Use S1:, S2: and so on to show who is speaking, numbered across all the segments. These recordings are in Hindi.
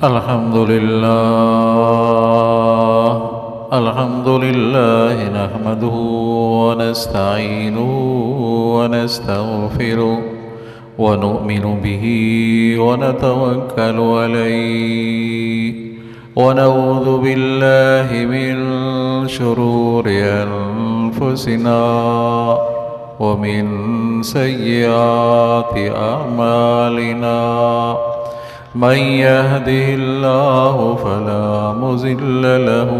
S1: अल्हम्दुलिल्लाह नहमदुहु व नस्तईनुहु व नस्तगफिरुहु व नु'मिनु बिही व नतवक्कलु अलैहि व नऊज़ु बिल्लाहि मिन शुरूरि अनफुसिना व मिन सय्यिआति अअमालिना मन यहदिहिल्लाहु फला मुज़िल्ल लहु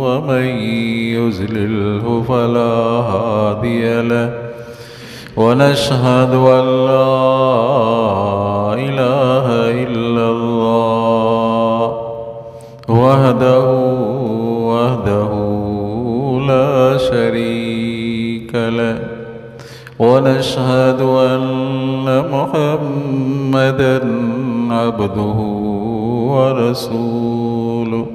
S1: व मन युज़लिल्हु फला हादिय लहु व नशहदु अन ला इलाहा इल्लल्लाह वहदहु ला शरीक लहु व नशहदु अन्न मुहम्मदन अब्दुहु व रसूलुहु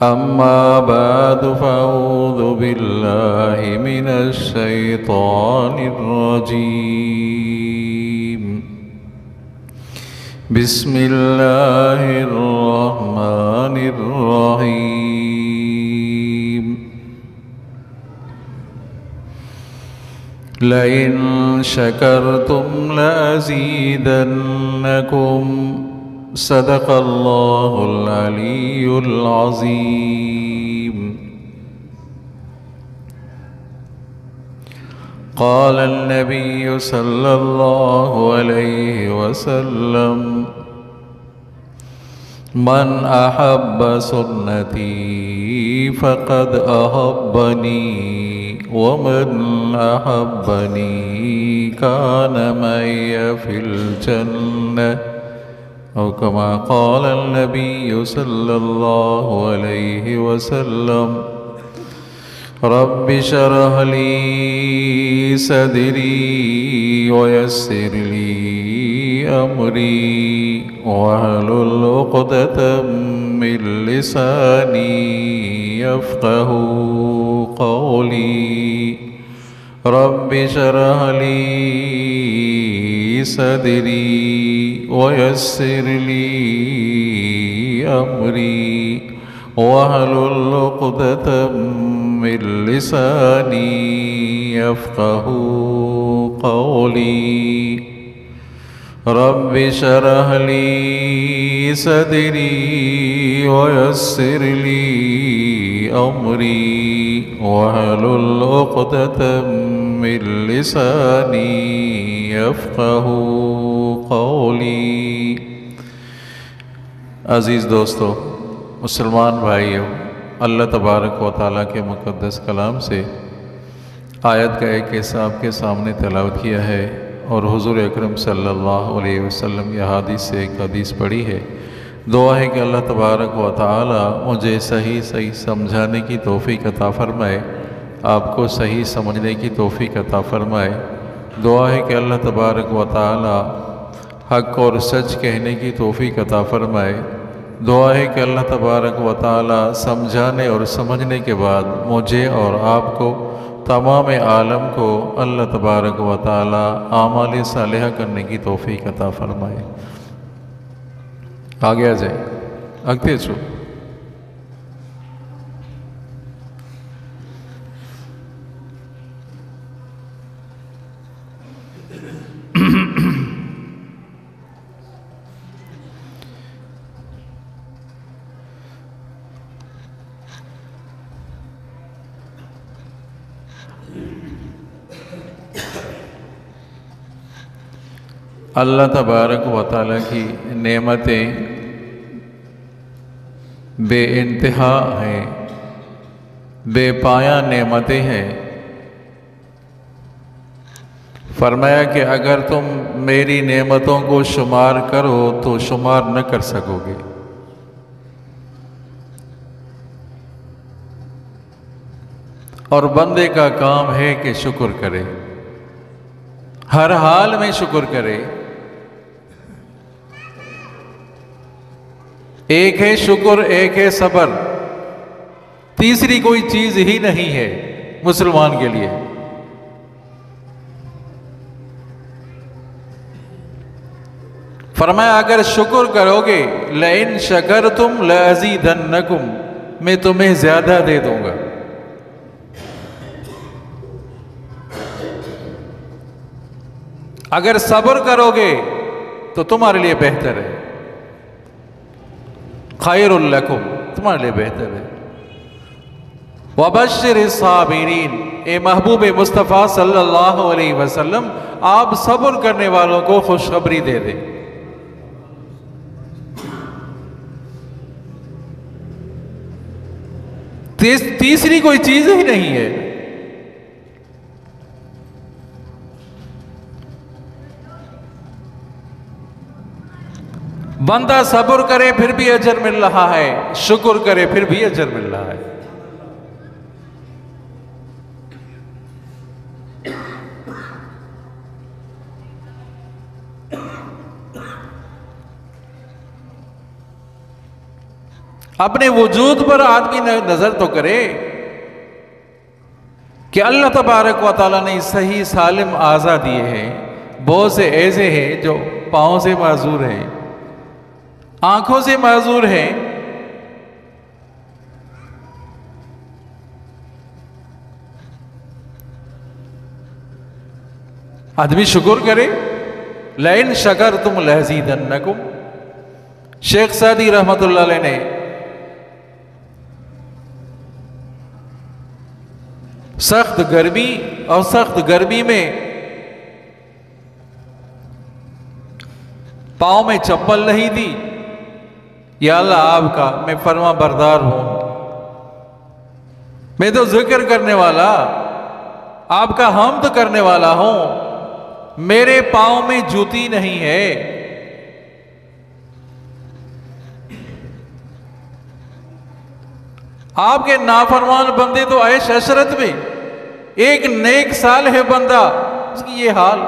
S1: अम्मा बअदु फ़अऊज़ु बिल्लाहि मिनश शैतानिर रजीम बिस्मिल्लाहिर रहमानिर रहीम लइन शकरतुम लअज़ीदन्नकुम सदक़ल्लाहुल अलीयुल अज़ीम क़ालन नबिय्यु सल्लल्लाहु अलैहि वसल्लम मन अहब्ब सुन्नती फ़क़द अहब्बनी वमन अहब्बनी कान मय्य फ़िल जन्नह औ कमा क़ाल नबिय्यु सल्लल्लाहु अलैहि वसल्लम रब्बि शरह ली सदरी वयस्सिर ली अमरी वहलुल उक़दतम मिन लिसानी यफ़क़हू क़ौली रब्बि शरह ली सदरी वयस्सिर ली अमरी वहलुल उक़दतम मिन लिसानी यफ़क़हू क़ौली रब्बि शरह ली सदरी वयस्सिर ली अमरी वहलुल उक़दतम मिन लिसानी यफ़क़हू क़ौली। अज़ीज़ दोस्तों, मुसलमान भाइयों, अल्लाह तबारक व तआला के मुक़द्दस कलाम से आयत का एक हिस्सा आपके सामने तिलावत किया है और हुज़ूर अकरम सल्लल्लाहु अलैहि वसल्लम की हदीस से एक हदीस पढ़ी है। दुआ है कि अल्लाह तबारक व तआला मुझे सही समझाने की तौफ़ीक़ अता फ़रमाए, आपको सही समझने की तौफ़ीक़ अता फ़रमाए। दुआ है कि अल्लाह तबारक व तआला हक़ और सच कहने की तौफ़ीक़ अता फ़रमाए। दुआ है कि अल्लाह तबारक व तआला समझाने और समझने के बाद मुझे और आपको तमाम आलम को अल्लाह तबारक व तआला आमाल सालिहा करने की तौफ़ीक़ अता फ़रमाए। आगे आ जाए, आगते छो। अल्लाह तबारक व तआला की नेमतें बेइंतहा हैं, बेपाया नेमतें हैं। फरमाया कि अगर तुम मेरी नेमतों को शुमार करो तो शुमार न कर सकोगे। और बंदे का काम है कि शुक्र करे, हर हाल में शुक्र करे। एक है शुक्र, एक है सब्र, तीसरी कोई चीज ही नहीं है मुसलमान के लिए। फरमाया अगर शुक्र करोगे, लइन शकरतुम लअज़ीदन्नकुम, मैं तुम्हें ज्यादा दे दूंगा। अगर सब्र करोगे तो तुम्हारे लिए बेहतर है, खैरुल लकुम, तुम्हारे लिए बेहतर है। वबश्शिर साबिरीन, ए महबूब मुस्तफ़ा सल्लल्लाहु अलैहि वसल्लम, आप सब्र करने वालों को खुशखबरी दे दें। तीसरी कोई चीज ही नहीं है। बंदा सब्र करे फिर भी अजर मिल रहा है, शुक्र करे फिर भी अजर मिल रहा है। अपने वजूद पर आदमी नजर तो करे कि अल्लाह तबारक व तआला ने सही सालिम आज़ा दिए हैं। बहुत से ऐसे हैं जो पाँव से माजूर हैं, आंखों से माजूर हैं, आदमी शुक्र करे। लइन शकरतुम लअज़ीदन्नकुम। शेख सादी रहमतुल्लाह अलैह ने सख्त गर्मी और सख्त गर्मी में पाँव में चप्पल नहीं दी, या अल्लाह आपका मैं फरमा बरदार हूं, मैं तो जिक्र करने वाला, आपका हम्द करने वाला हूं, मेरे पाँव में जूती नहीं है। आपके नाफरमान बंदे तो ऐश अशरत में, एक नेक साल है बंदा, उसकी ये हाल।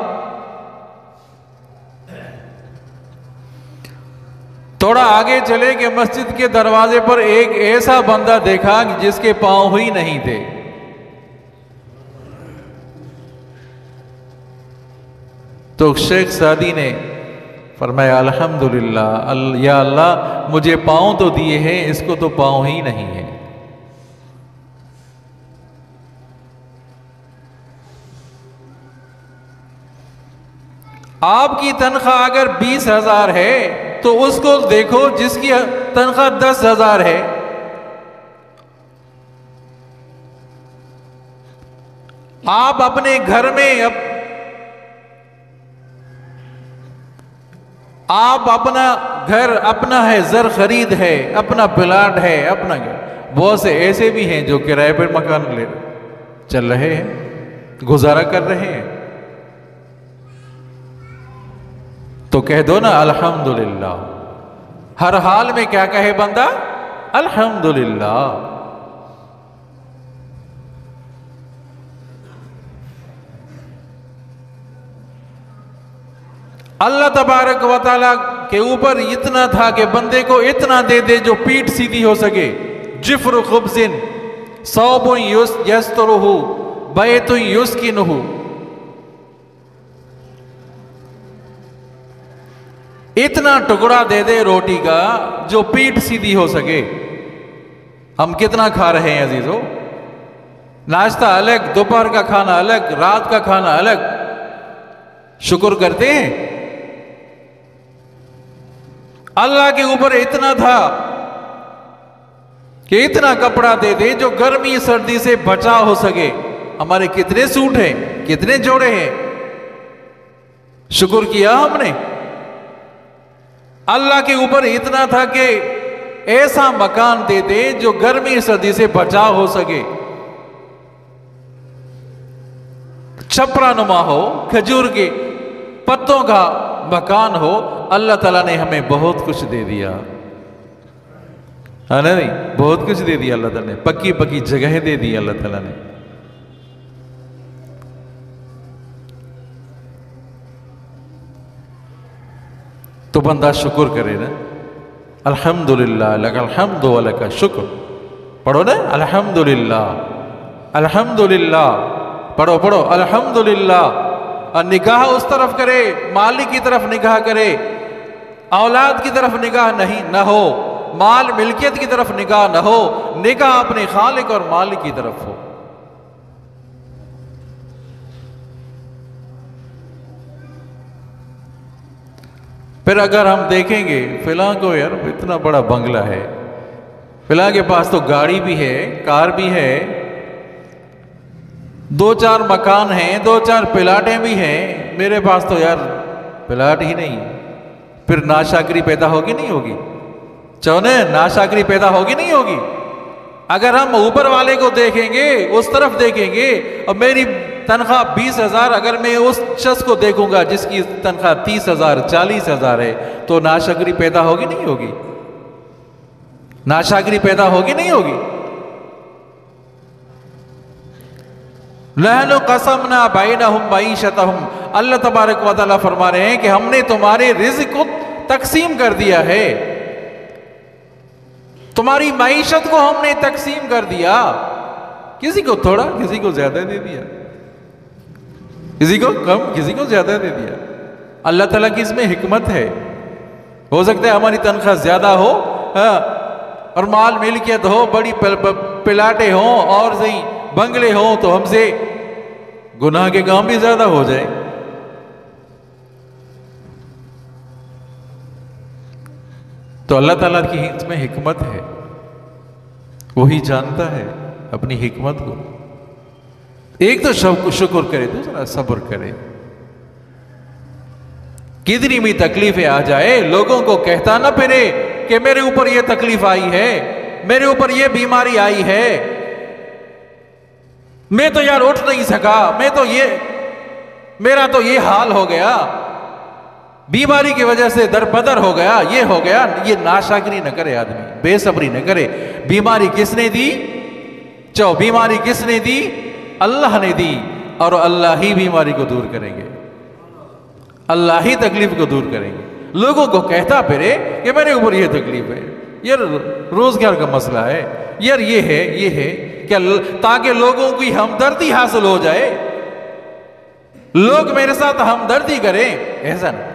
S1: थोड़ा आगे चले कि मस्जिद के दरवाजे पर एक ऐसा बंदा देखा जिसके पांव ही नहीं थे। तो शेख सादी ने फरमाया अल्हम्दुलिल्लाह, या अल्लाह मुझे पांव तो दिए हैं, इसको तो पांव ही नहीं है। आपकी तनख्वाह अगर 20,000 है तो उसको देखो जिसकी तनख्वाह 10,000 है। आप अपने घर में आप अपना घर अपना है, जर खरीद है, अपना प्लाट है, अपना घर। बहुत से ऐसे भी हैं जो किराए पर मकान ले चल रहे हैं, गुजारा कर रहे हैं। तो कह दो ना अल्हम्दुलिल्लाह। हर हाल में क्या कहे बंदा? अल्हम्दुलिल्लाह। अल्लाह तबारक व तआला के ऊपर इतना था कि बंदे को इतना दे दे जो पीठ सीधी हो सके। जिफ्र खुब्जिन सौबुन यस्तरुहु बैतुन युस्किनुहु। इतना टुकड़ा दे दे रोटी का जो पीठ सीधी हो सके। हम कितना खा रहे हैं अजीजों? नाश्ता अलग, दोपहर का खाना अलग, रात का खाना अलग। शुक्र करते हैं? अल्लाह के ऊपर इतना था कि इतना कपड़ा दे दे जो गर्मी सर्दी से बचाव हो सके। हमारे कितने सूट हैं, कितने जोड़े हैं? शुक्र किया हमने? अल्लाह के ऊपर इतना था कि ऐसा मकान दे दे जो गर्मी सर्दी से बचाव हो सके, छपरा नुमा हो, खजूर के पत्तों का मकान हो। अल्लाह ताला ने हमें बहुत कुछ दे दिया, है ना? नहीं, बहुत कुछ दे दिया अल्लाह ताला ने। पक्की पक्की जगह दे दी अल्लाह ताला ने। तो बंदा शुक्र करे ना। अल्हम्दुलिल्लाह लकल हम्दु व लका शुक्र। पढ़ो ना अल्हम्दुलिल्लाह, अल्हम्दुलिल्लाह। पढ़ो पढ़ो अल्हम्दुलिल्लाह। और निगाह उस तरफ करे, मालिक की तरफ निगाह करे। औलाद की तरफ निगाह नहीं न हो, माल मिल्कियत की तरफ निगाह न हो, निगाह अपने खालिक और मालिक की तरफ हो। फिर अगर हम देखेंगे फिलहाल को, यार इतना बड़ा बंगला है, फिलहाल के पास तो गाड़ी भी है, कार भी है, 2-4 मकान हैं, 2-4 प्लाटें भी हैं, मेरे पास तो यार प्लाट ही नहीं। फिर नाशाकरी पैदा होगी नहीं होगी? चौने नाशाकरी पैदा होगी नहीं होगी? अगर हम ऊपर वाले को देखेंगे, उस तरफ देखेंगे, और मेरी तनख्वाह 20,000, अगर मैं उस शख्स को देखूंगा जिसकी तनख्वाह 30,000 40,000 है, तो नाशाकरी पैदा होगी नहीं होगी? नाशाकरी पैदा होगी नहीं होगी? लहनो कसमना बैनहुम मईशतहुम, अल्लाह तबारक व तआला फरमा रहे हैं कि हमने तुम्हारे रिज़्क़ को तकसीम कर दिया है, तुम्हारी मईशत को हमने तकसीम कर दिया। किसी को थोड़ा, किसी को ज्यादा दे दिया, किसी को कम, किसी को ज्यादा दे दिया। अल्लाह ताला की इसमें हिकमत है। हो सकता है हमारी तनख्वाह ज्यादा हो, और माल मिल्कियत हो, बड़ी प्लाटें हो और सही बंगले हो, तो हमसे गुनाह के काम भी ज्यादा हो जाए। तो अल्लाह ताला की इसमें हिकमत है, वही जानता है अपनी हिकमत को। एक तो शुक्र करे, दूसरा सब्र करे। कितनी भी तकलीफें आ जाए, लोगों को कहता ना फिरे कि मेरे ऊपर ये तकलीफ आई है, मेरे ऊपर ये बीमारी आई है, मैं तो यार उठ नहीं सका, मैं तो ये, मेरा तो ये हाल हो गया, बीमारी की वजह से दरबदर हो गया, ये हो गया। ये नाशाकरी न करे आदमी, बेसब्री न करे। बीमारी किसने दी? बीमारी किसने दी? अल्लाह ने दी, और अल्लाह ही बीमारी को दूर करेंगे, अल्लाह ही तकलीफ को दूर करेंगे। लोगों को कहता फिरे कि मेरे ऊपर ये तकलीफ है, यार रोजगार का मसला है, यार ये है, ये है, क्या ताकि लोगों की हमदर्दी हासिल हो जाए, लोग मेरे साथ हमदर्दी करें। ऐसा नहीं।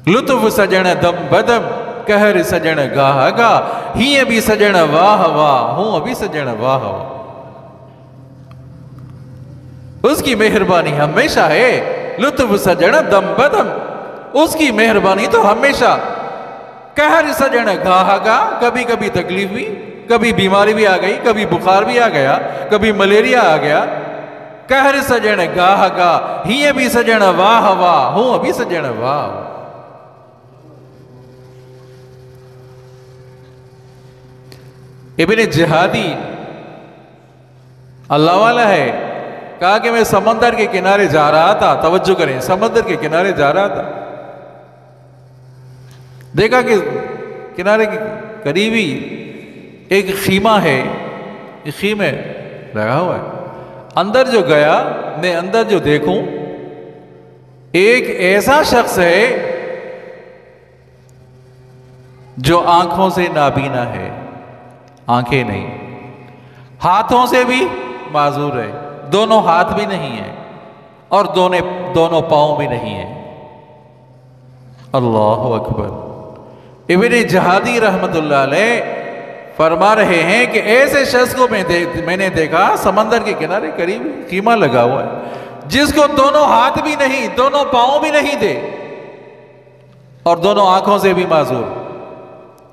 S1: लुत्फ सजण दम बदम, कहर सजण गाह गा, ही अभी सजण वाह वाह, हूं अभी सजण वाह वाह। उसकी मेहरबानी हमेशा है। लुत्फ सजण दम बदम, उसकी मेहरबानी तो हमेशा। कहर सजण गाह गा, कभी कभी तकलीफ भी, कभी बीमारी भी आ गई, कभी बुखार भी आ गया, कभी मलेरिया आ गया। कहर सजण गाह गा, ही अभी सजण वाह वाह, हूं अभी सजण वाह। इब्ने जिहादी अल्लाह वाला है, कहा कि मैं समंदर के किनारे जा रहा था, तवज्जो करें, समंदर के किनारे जा रहा था, देखा कि किनारे के करीब ही एक खीमा है, खीमे लगा हुआ है। अंदर जो गया, मैं अंदर जो देखूं, एक ऐसा शख्स है जो आंखों से नाबीना है, आंखें नहीं, हाथों से भी माजूर है, दोनों हाथ भी नहीं है, और दोनों पांव भी नहीं है। अल्लाह अकबर। इब्ने जिहादी रहमतुल्लाह अलैह फरमा रहे हैं कि ऐसे शख्स को मैंने देखा समंदर के किनारे करीब खीमा लगा हुआ है, जिसको दोनों हाथ भी नहीं, दोनों पांव भी नहीं थे, और दोनों आंखों से भी माजूर।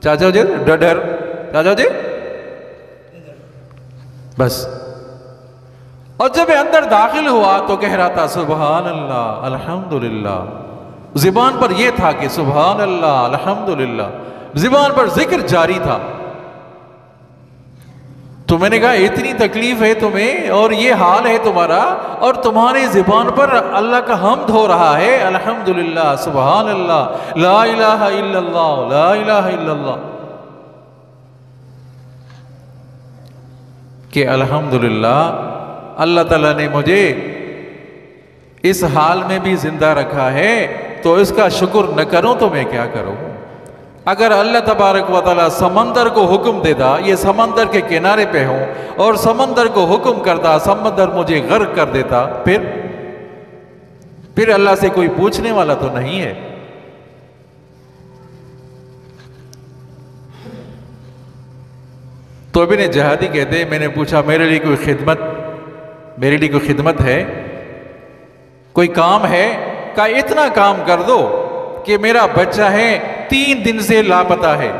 S1: चाचा जी डर, चाचा जी बस। और जब अंदर दाखिल हुआ तो कह रहा था सुभान अल्लाह अल्हम्दुलिल्लाह। ज़ुबान पर यह था कि सुभान अल्लाह अल्हम्दुलिल्लाह, ज़ुबान पर जिक्र जारी था। तो मैंने कहा इतनी तकलीफ है तुम्हें और ये हाल है तुम्हारा, और तुम्हारी ज़ुबान पर अल्लाह का हम्द हो रहा है, अल्हम्दुलिल्लाह, सुभान अल्लाह, ला इलाहा इल्लल्लाह, ला इलाहा इल्लल्लाह, कि अल्हम्दुलिल्लाह अल्लाह ताला ने मुझे इस हाल में भी जिंदा रखा है, तो इसका शुक्र न करूं तो मैं क्या करूं। अगर अल्लाह तबारक व तआला समंदर को हुक्म देता, ये समंदर के किनारे पे हूं, और समंदर को हुक्म करता, समंदर मुझे गर्क कर देता, फिर अल्लाह से कोई पूछने वाला तो नहीं है। तो अभी ने जहादी कहते, मैंने पूछा मेरे लिए कोई खिदमत है, कोई काम है? का इतना काम कर दो कि मेरा बच्चा है 3 दिन से लापता है,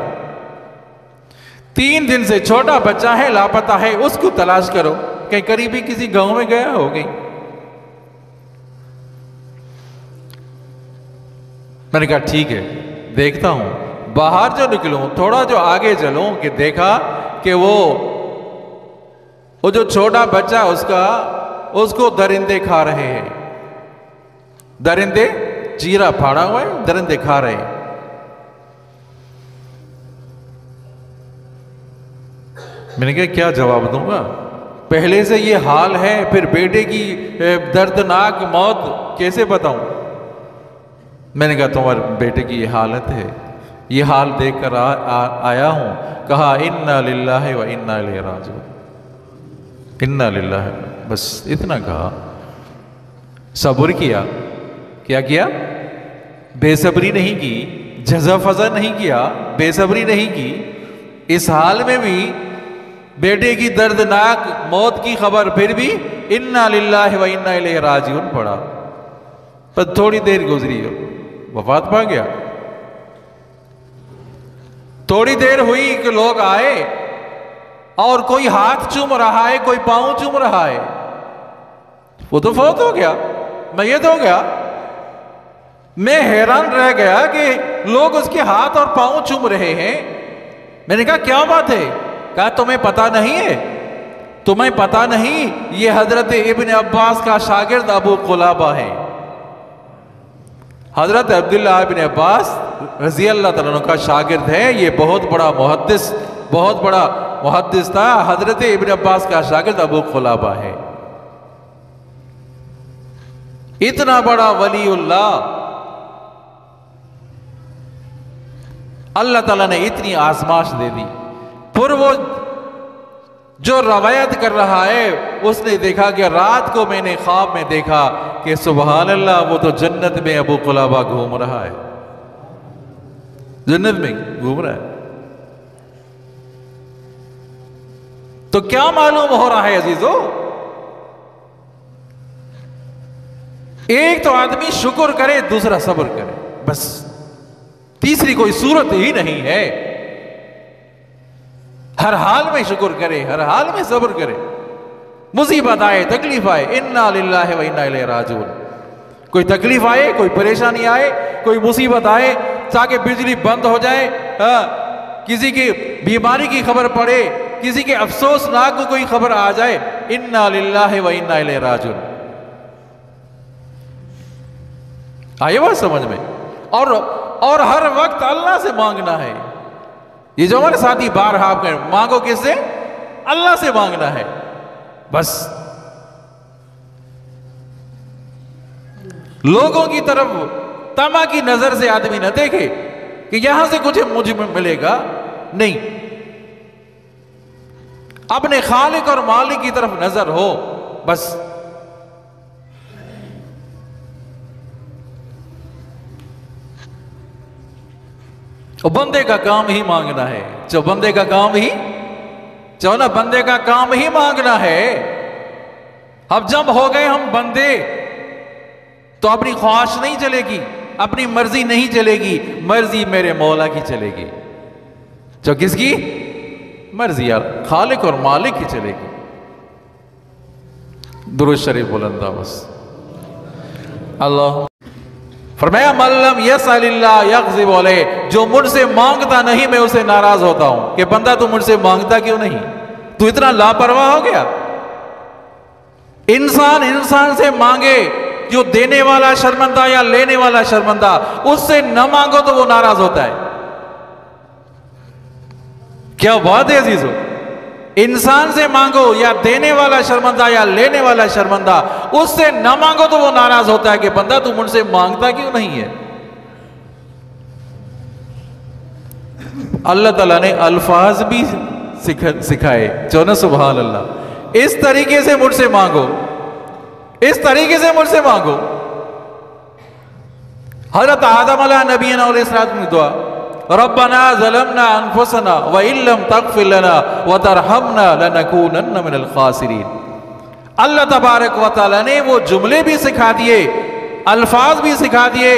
S1: 3 दिन से छोटा बच्चा है, लापता है, उसको तलाश करो, कहीं करीबी किसी गांव में गया हो गई। मैंने कहा ठीक है, देखता हूं। बाहर जो निकलूं, थोड़ा जो आगे चलूं कि देखा कि वो जो छोटा बच्चा उसको दरिंदे खा रहे हैं। दरिंदे, चीरा फाड़ा हुआ है, दरिंदे खा रहे हैं। मैंने कहा क्या जवाब दूंगा, पहले से ये हाल है, फिर बेटे की दर्दनाक मौत कैसे बताऊं? मैंने कहा तुम्हारे बेटे की ये हालत है, ये हाल देखकर आया हूं। कहा इन्ना लिल्लाहि व इन्ना इलैहि राजिऊन, इन्ना लिल्लाहि, बस इतना कहा। सब्र किया। क्या किया? बेसब्री नहीं की, जज़ा फज़ा नहीं किया, बेसब्री नहीं की। इस हाल में भी बेटे की दर्दनाक मौत की खबर, फिर भी इन्ना लिल्लाहि व इन्ना इलैहि राजिऊन पड़ा। पर थोड़ी देर गुजरी, वफात पा गया। थोड़ी देर हुई कि लोग आए और कोई हाथ चूम रहा है, कोई पांव चूम रहा है। वो तो फौत हो गया, मैयत हो गया। मैं हैरान रह गया कि लोग उसके हाथ और पांव चूम रहे हैं। मैंने कहा क्या बात है? कहा तुम्हें पता नहीं है, तुम्हें पता नहीं, ये हजरत इब्न अब्बास का शागिर्द अबू कुलाबा है। हजरत अब्दुल्लाह इब्न अब्बास रजी अल्लाह तआला का शागिर्द है। ये बहुत बड़ा मुहद्दिस था। हजरत इब्न अब्बास का शागिर्द अबू कुलाबा है। इतना बड़ा वलीउल्लाह, अल्लाह ताला ने इतनी आजमाइश दे दी। फिर वो जो रवायत कर रहा है, उसने देखा कि रात को मैंने ख्वाब में देखा कि सुभान अल्लाह, वो तो जन्नत में अबू कुलाबा घूम रहा है, जन्नत में घूम रहा है। तो क्या मालूम हो रहा है अजीजों? एक तो आदमी शुक्र करे, दूसरा सब्र करे, बस तीसरी कोई सूरत ही नहीं है। हर हाल में शुक्र करे, हर हाल में सब्र करे। मुसीबत आए, तकलीफ आए, इन्ना लिल्लाहि व इन्ना इलैहि राजिऊन। कोई तकलीफ आए, कोई परेशानी आए, कोई मुसीबत आए, ताकि बिजली बंद हो जाए, किसी की बीमारी की खबर पड़े, किसी के अफसोसनाक को कोई खबर आ जाए, इन्ना लिल्लाहि व इन्ना इलैहि राजिऊन। आए बात समझ में? और हर वक्त अल्लाह से मांगना है। ये जो हमारे साथी बारहा आप कहें, मांगो किससे? अल्लाह से मांगना है बस। लोगों की तरफ तमा की नजर से आदमी न देखे कि यहां से कुछ मुझे मिलेगा, नहीं। अपने खालिक और मालिक की तरफ नजर हो बस। और बंदे का काम ही मांगना है। जो बंदे का काम ही, जो ना बंदे का काम ही मांगना है। अब जब हो गए हम बंदे, तो अपनी ख्वाहिश नहीं चलेगी, अपनी मर्जी नहीं चलेगी, मर्जी मेरे मौला की चलेगी। जो किसकी मर्जी? यार खालिक और मालिक की चलेगी। दुरूद शरीफ बुलंदा बस। अल्लाह फरमाया मल्लम यसअलिल्लाह यग़ज़िब अलैह, जो मुझसे मांगता नहीं मैं उसे नाराज होता हूं। कि बंदा तू मुझसे मांगता क्यों नहीं? तू इतना लापरवाह हो गया। इंसान से मांगे, जो देने वाला शर्मंदा या लेने वाला शर्मंदा, उससे न मांगो तो वो नाराज होता है। क्या बात है अजीजों? इंसान से मांगो, या देने वाला शर्मंदा या लेने वाला शर्मंदा, उससे न मांगो तो वो नाराज होता है कि बंदा तू मुझसे मांगता क्यों नहीं है। अल्लाह ताला ने अल्फाज भी सिखाए, जो ना सुभान अल्लाह, इस तरीके से मुझसे मांगो, इस तरीके से मुझसे मांगो। हज़रत आदम अलैहि नबीना अलैहिस्सलाम की दुआ, रब्बना ज़लमना अनफुसना व इल्लम तग़फिर लना व तरहमना लनकूनन्न मिनल ख़ासिरीन। अल्लाह तबारक व तआला ने वो जुमले भी सिखा दिए, अल्फाज भी सिखा दिए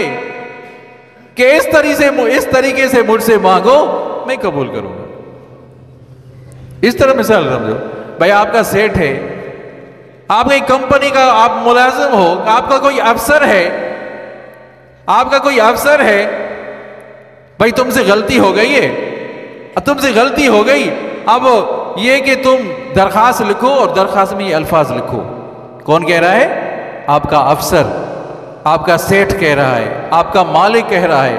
S1: कि इस तरीके से मुझसे मांगो, मैं कबूल करूंगा। इस तरह मिसाल समझो, भाई आपका सेठ है, आपकी कंपनी का आप मुलाजिम हो, आपका कोई अफसर है, आपका कोई अफसर है, भाई तुमसे गलती हो गई है, तुमसे गलती हो गई, अब ये कि तुम दरखास्त लिखो और दरखास्त में ये अल्फाज लिखो। कौन कह रहा है? आपका अफसर, आपका सेठ कह रहा है, आपका मालिक कह रहा है,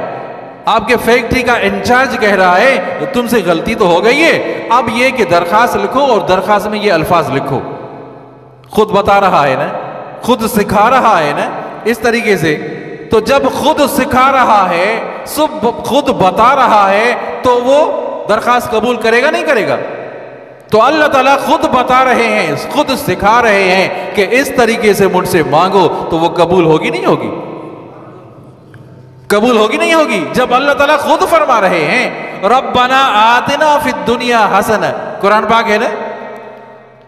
S1: आपके फैक्ट्री का इंचार्ज कह रहा है तो तुमसे गलती तो हो गई है, अब ये कि दरखास्त लिखो और दरखास्त में ये अल्फाज लिखो। खुद बता रहा है ना, खुद सिखा रहा है ना, इस तरीके से। तो जब खुद सिखा रहा है, सब खुद बता रहा है, तो वो दरखास्त कबूल करेगा नहीं करेगा? तो अल्लाह ताला खुद बता रहे हैं, खुद सिखा रहे हैं कि इस तरीके से मुझसे मांगो, तो वो कबूल होगी नहीं होगी? कबूल होगी नहीं होगी? जब अल्लाह ताला खुद फरमा रहे हैं रब्बना आतिना फिद दुनिया हसना, कुरान पाक है ना,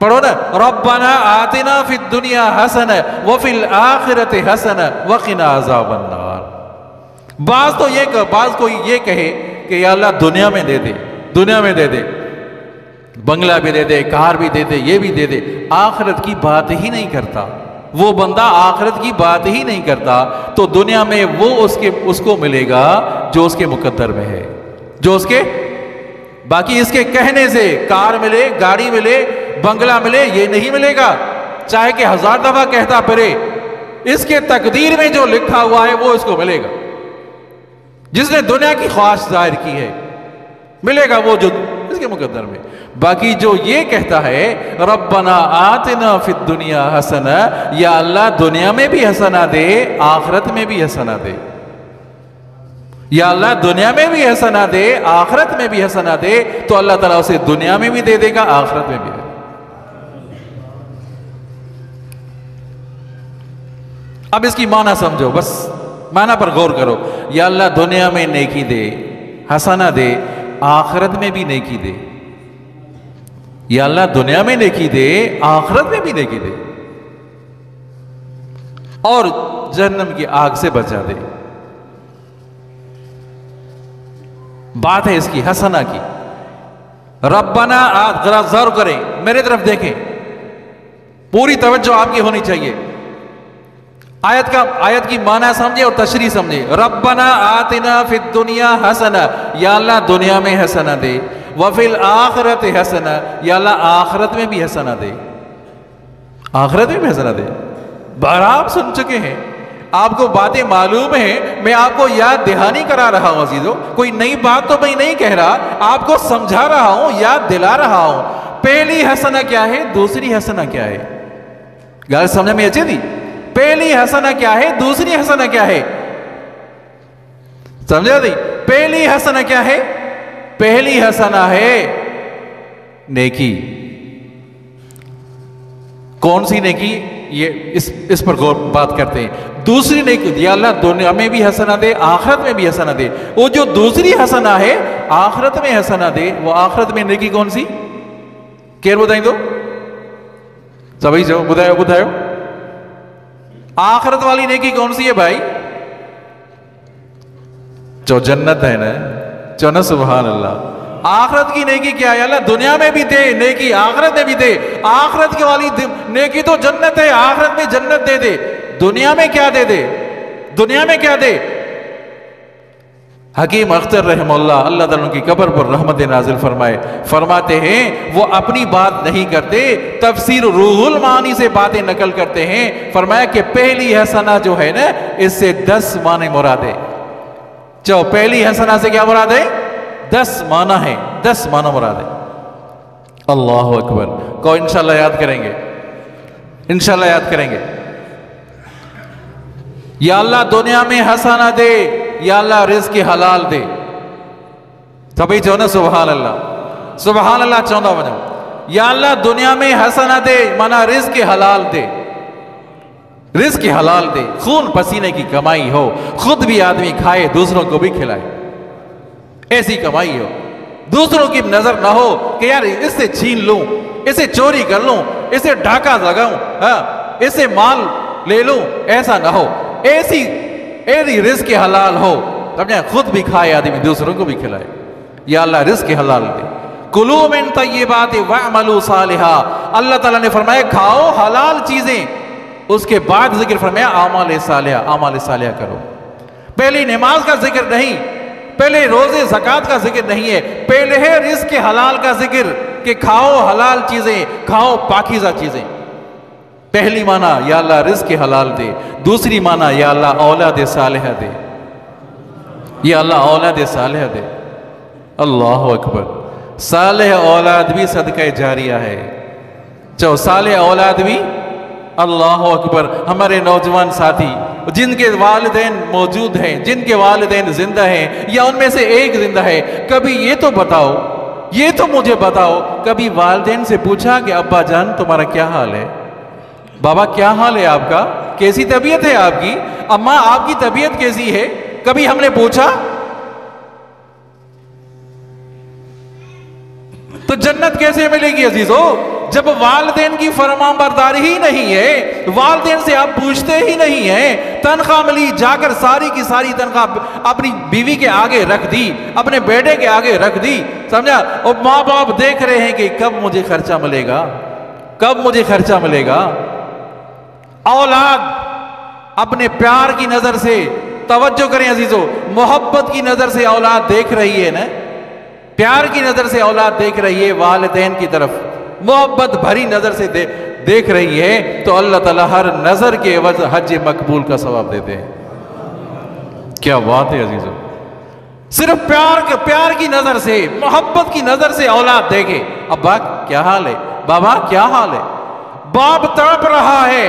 S1: पढ़ो ना, रब्बना आतिना फिद दुनिया हसना व फिल आखिरति हसना व क़िना अज़ाबन नार। बाज कोई ये कहे कि या अल्लाह दुनिया में दे दे, दुनिया में दे दे, बंगला भी दे दे, कार भी दे दे, ये भी दे दे, आखिरत की बात ही नहीं करता। वो बंदा आखिरत की बात ही नहीं करता, तो दुनिया में वो उसको मिलेगा जो उसके मुकद्दर में है, जो उसके, बाकी इसके कहने से कार मिले, गाड़ी मिले, बंगला मिले, ये नहीं मिलेगा, चाहे कि 1000 दफा कहता फिरे, इसके तकदीर में जो लिखा हुआ है वो इसको मिलेगा। जिसने दुनिया की ख्वाहिश जाहिर की है, मिलेगा वो जो इसके मुकद्दर में। बाकी जो ये कहता है रब्बना आतिना फिद दुनिया हसना, या अल्लाह दुनिया में भी हसना दे, आखिरत में भी हसना दे, या अल्लाह दुनिया में भी हसना दे, आखिरत में भी हसना दे, तो अल्लाह ताला उसे दुनिया में भी दे देगा, आखिरत में भी दे। अब इसकी माना समझो, बस माना पर गौर करो। या अल्लाह दुनिया में नेकी दे, हसना दे, आखिरत में भी नेकी दे। या अल्लाह दुनिया में नेकी दे, आखिरत में भी नेकी दे, और जहन्नम की आग से बचा दे। बात है इसकी हसना की। रब्बना जरा गौर करें, मेरे तरफ देखें, पूरी तवज्जो आपकी होनी चाहिए। आयत की माना समझे और तशरीह समझे। रब्बना आतिना फिद दुनिया हसना, या अल्लाह दुनिया में हसना दे, वफिल आखिरत हसना, या अल्लाह आखिरत में भी हसना दे, आखिरत में भी हसना दे। बारह आप सुन चुके हैं, आपको बातें मालूम है, मैं आपको याद दहानी करा रहा हूं अजीजों, कोई नई बात तो मैं नहीं कह रहा, आपको समझा रहा हूं, याद दिला रहा हूं। पहली हसना क्या है, दूसरी हसना क्या है? गाल समझ में अच्छी थी? पहली हसना क्या है, दूसरी हसना क्या है? समझा थी? पहली हसना क्या है? पहली हसना है नेकी। कौन सी नेकी? ये इस पर गौर बात करते हैं। दूसरी नेकी, या अल्लाह दुनिया में भी हसना दे, आखिरत में भी हसना दे। वो जो दूसरी हसना है, आखिरत में हसना दे, वो आखिरत में नेकी कौन सी? केर बुधाई दो सभी जो बुधायो बुधायो। आखिरत वाली नेकी कौन सी है भाई? जो जन्नत है ना, जो ना, सुभान अल्लाह। आखिरत की नेकी क्या है? अल्लाह दुनिया में भी दे नेकी, आखिरत में भी दे। आखिरत की वाली नेकी तो जन्नत है, आखिरत में जन्नत दे दे। दुनिया में क्या दे दे? दुनिया में क्या दे? हकीम अख्तर रहमतुल्लाह, अल्लाह ताला उनकी कब्र पर रहमत नाजिल फरमाए, फरमाते हैं वो अपनी बात नहीं करते, तफसीर रूहुल मानी से बातें नकल करते हैं। फरमाया कि पहली हसना जो है ना, इससे 10 माने मुराद है। जो पहली हसना से क्या मुराद है? 10 माना है, 10 माना मुराद है। अल्लाह अकबर को इंशाल्लाह याद करेंगे, इंशाल्लाह याद करेंगे। या अल्लाह दुनिया में हसना दे, या अल्लाह रिज़्क़ हलाल दे। सभी चो ना सुभान अल्लाह, सुभान अल्लाह चौंदा वञो। या अल्लाह दुनिया में हसना दे, माना रिज़्क़ हलाल दे, रिस्क हलाल दे, खून पसीने की कमाई हो, खुद भी आदमी खाए, दूसरों को भी खिलाए, ऐसी कमाई हो। दूसरों की नजर ना हो कि यार इससे छीन लूं, इसे चोरी कर लूं, इसे डाका लगाऊं, हाँ, इसे माल ले लूं, ऐसा ना हो। ऐसी रिस्क हलाल हो, समझे, खुद भी खाए आदमी, दूसरों को भी खिलाए। या अल्लाह रिस्क हलाल दे। कुलू मिन तय्यिबात वअमलू सालिहा, अल्लाह ताला ने फरमाया खाओ हलाल चीजें, उसके बाद जिक्र फरमाया आमाल सालिहा, आमाल सालिहा करो। पहले नमाज का जिक्र नहीं, पहले रोजे ज़कात का जिक्र नहीं है, पहले है रिस्क हलाल का जिक्र कि खाओ हलाल चीजें, खाओ पाकीज़ा चीजें। पहली माना या अल्लाह रिस्क हलाल दे, दूसरी माना या अल्लाह औलाद सालिहा दे, या अल्लाह औलाद सालिहा दे। अल्लाह अकबर। सालेह औलाद भी सदका जारिया है। चलो सालेह औलाद भी, अल्लाह अकबर। हमारे नौजवान साथी जिनके वालिदैन मौजूद हैं, जिनके वालिदैन जिंदा हैं, या उनमें से एक जिंदा है, कभी ये तो बताओ, ये तो मुझे बताओ, कभी वालिदैन से पूछा कि अब्बा जान तुम्हारा क्या हाल है, बाबा क्या हाल है आपका, कैसी तबीयत है आपकी, अम्मा आपकी तबीयत कैसी है, कभी हमने पूछा? तो जन्नत कैसे मिलेगी अजीजों, जब वालिदैन की फरमाबरदारी ही नहीं है, वालिदैन से आप पूछते ही नहीं है। तनख्वाह मिली, जाकर सारी की सारी तनख्वाह अपनी बीवी के आगे रख दी, अपने बेटे के आगे रख दी, समझा। और माँ बाप देख रहे हैं कि कब मुझे खर्चा मिलेगा, कब मुझे खर्चा मिलेगा। औलाद अपने प्यार की नजर से, तवज्जो करें अजीजों, मोहब्बत की नजर से औलाद देख रही है ना, प्यार की नजर से औलाद देख रही है, वालिदैन की तरफ मोहब्बत भरी नजर से देख रही है, तो अल्लाह ताला हर नजर के एवज हज मकबूल का सवाब देते हैं। क्या बात है अजीजों, सिर्फ प्यार की नजर से, मोहब्बत की नजर से औलाद देखे, अब्बा क्या हाल है, बाबा क्या हाल है, बाप तड़प रहा है,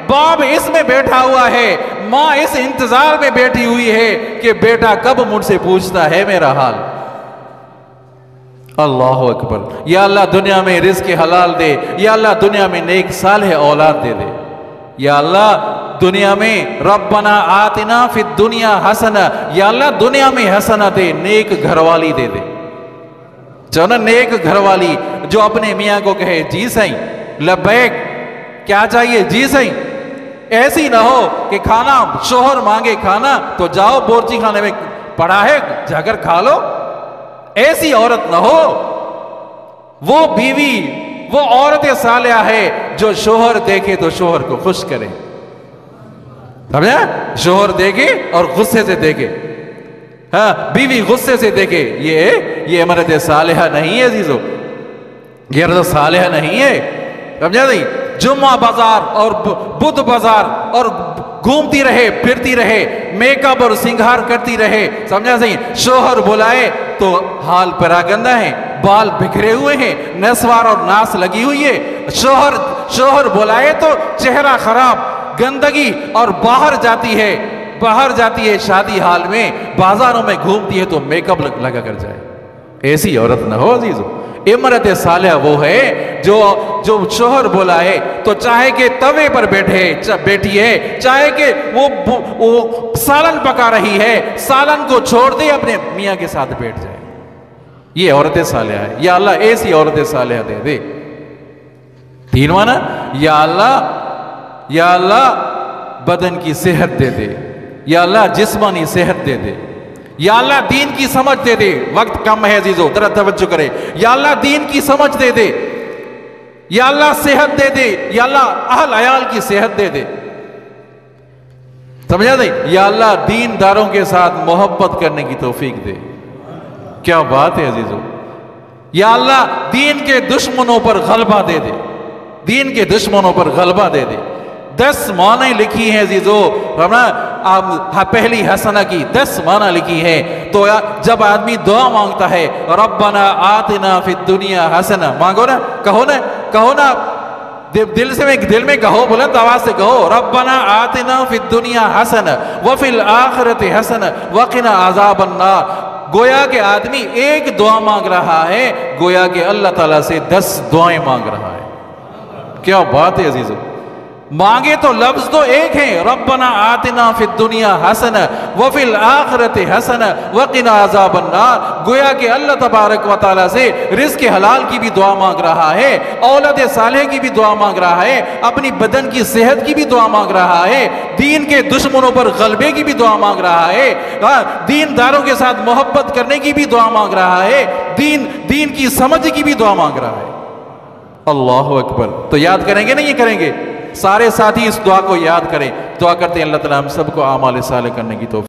S1: बाप इसमें बैठा हुआ है, माँ इस इंतजार में बैठी हुई है कि बेटा कब मुझसे पूछता है मेरा हाल। अल्लाह अकबर। या अल्लाह दुनिया में रिज़्क़ हलाल दे, या अल्लाह दुनिया में नेक सालेह औलाद दे दे, या अल्लाह दुनिया में रब्बना आतिना फिद दुनिया हसना, या अल्लाह दुनिया में हसना दे, नेक घरवाली दे दे। जो ना नेक घरवाली जो अपने मियाँ को कहे जी सही लब्बैक, क्या चाहिए जी सही। ऐसी ना हो कि खाना शोहर मांगे खाना तो जाओ बोर्ची खाने में पड़ा है जाकर खा लो, ऐसी औरत ना हो। वो बीवी, वो औरत सालिहा है जो शोहर देखे तो शोहर को खुश करे, समझा, शोहर देखे और गुस्से से देखे, हाँ बीवी गुस्से से देखे, ये मर्द सालिहा नहीं है अजीजों, ये मर्द सालिहा नहीं है, समझा नहीं। जुम्मा बाजार और बुध बाजार और घूमती रहे फिरती रहे, मेकअप और सिंगार करती रहे, समझा सही। शोहर बुलाए तो हाल परागंदा है, बाल बिखरे हुए हैं, नस्वार और नास लगी हुई है। शोहर बुलाए तो चेहरा खराब, गंदगी, और बाहर जाती है शादी हाल में, बाजारों में घूमती है तो मेकअप लगा कर जाए। ऐसी औरत ना हो अजीजों। इमरत सालिहा वो है जो शोहर बुलाए तो चाहे कि तवे पर बैठी है, चाहे कि वो सालन पका रही है, सालन को छोड़ दे अपने मियाँ के साथ बैठ जाए। ये औरत सालिहा है। या अल्लाह ऐसी औरत सालिहा दे दे। तीन माना, या अल्लाह बदन की सेहत दे दे, या अल्लाह जिस्मानी सेहत दे दे, या अल्लाह दीन की समझ दे दे। वक्त कम है अजीजों, जरा तवज्जो करे। या अल्लाह दीन की समझ दे दे, या अल्लाह सेहत दे दे, या अल्लाह अहल अयाल की सेहत दे दे, समझा नहीं। या अल्लाह दीनदारों के साथ मोहब्बत करने की तौफीक दे। क्या बात है अजीजों। या अल्लाह दीन के दुश्मनों पर गलबा दे दे, दीन के दुश्मनों पर गलबा दे दे। 10 माने लिखी है अजीजों, पहली हसना की 10 माना लिखी है। तो जब आदमी दुआ मांगता है, रब्बना आतिना फिद दुनिया हसना, मांगो ना, कहो ना, दिल में कहो, बुलंद आवाज से कहो, रब्बना आतिना फिद दुनिया हसना व फिल आखिरति हसना वक़िना अज़ाबन नार। गोया के आदमी एक दुआ मांग रहा है, गोया के अल्लाह ताला से 10 दुआएं मांग रहा है। क्या बात है अजीजों। मांगे तो लफ्ज तो एक है, रब्बना आतिना फिद दुनिया हसन व फिल आखिरति हसन व क़िना अज़ाबन नार। गोया कि अल्लाह तबारक व तआला से रिज़्क़ हलाल की भी दुआ मांग रहा है, औलाद सालेह की भी दुआ मांग रहा है, अपनी बदन की सेहत की भी दुआ मांग रहा है, दीन के दुश्मनों पर गलबे की भी दुआ मांग रहा है, दीनदारों के साथ मोहब्बत करने की भी दुआ मांग रहा है, दीन की समझ की भी दुआ मांग रहा है। अल्लाहु अकबर। तो याद करेंगे ना, ये करेंगे सारे साथी, इस दुआ को याद करें। दुआ करते हैं अल्लाह ताला हम सबको आमाल साले करने की तौफीक